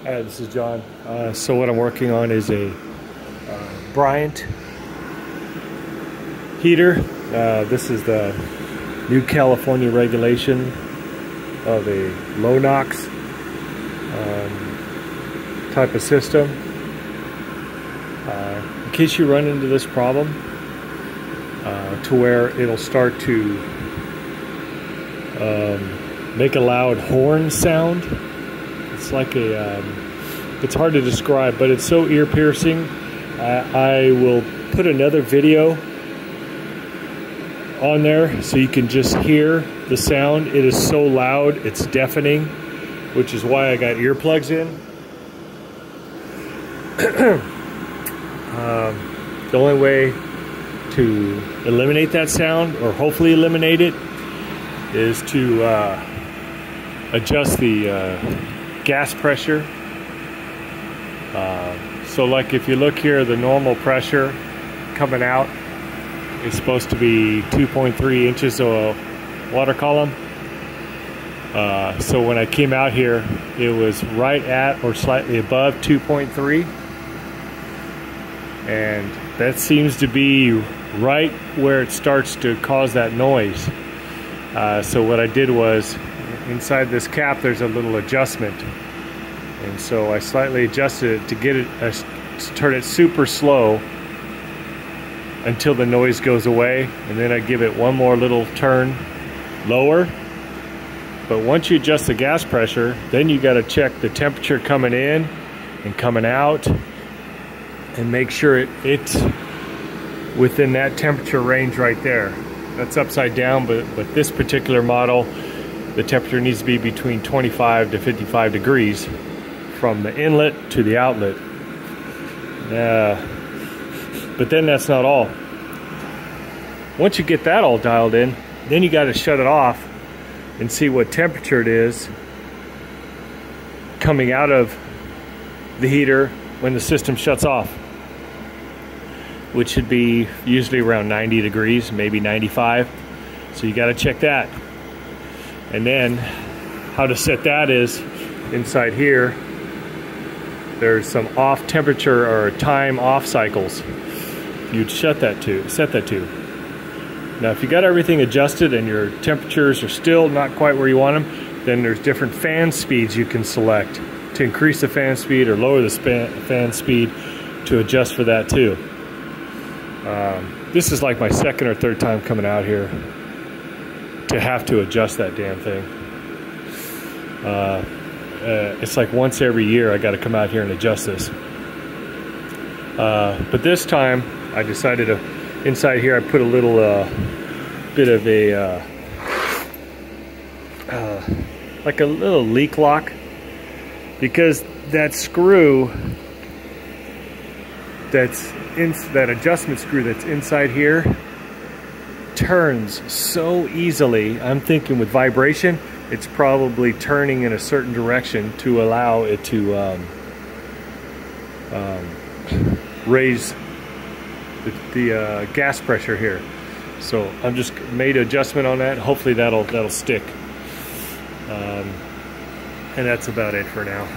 Hi, this is John. So what I'm working on is a Bryant heater. This is the new California regulation of a low NOx type of system. In case you run into this problem, to where it'll start to make a loud horn sound. It's like a, it's hard to describe, but it's so ear-piercing. I will put another video on there so you can just hear the sound. It is so loud, it's deafening, which is why I got earplugs in. The only way to eliminate that sound, or hopefully eliminate it, is to adjust the gas pressure. So like if you look here, the normal pressure coming out is supposed to be 2.3 inches of water column. So when I came out here, it was right at or slightly above 2.3, and that seems to be right where it starts to cause that noise. So what I did was, inside this cap there's a little adjustment, and so I slightly adjusted it to get it to turn it super slow until the noise goes away, and then I give it one more little turn lower. But once you adjust the gas pressure, then you got to check the temperature coming in and coming out and make sure it's within that temperature range right there. That's upside down, but this particular model, the temperature needs to be between 25 to 55 degrees from the inlet to the outlet. But then that's not all. Once you get that all dialed in, then you got to shut it off and see what temperature it is coming out of the heater when the system shuts off, which should be usually around 90 degrees, maybe 95. So you got to check that. And then how to set that is inside here, there's some off temperature or time off cycles you'd set that to. Now if you got everything adjusted and your temperatures are still not quite where you want them, then there's different fan speeds you can select to increase the fan speed or lower the fan speed to adjust for that too. This is like my second or third time coming out here to have to adjust that damn thing. It's like once every year I got to come out here and adjust this. But this time I decided to, inside here I put a little bit of a like a little leak lock, because that screw that's in, that adjustment screw that's inside here turns so easily. I'm thinking with vibration it's probably turning in a certain direction to allow it to raise the gas pressure here. So I'm just made an adjustment on that. Hopefully that'll stick. And that's about it for now.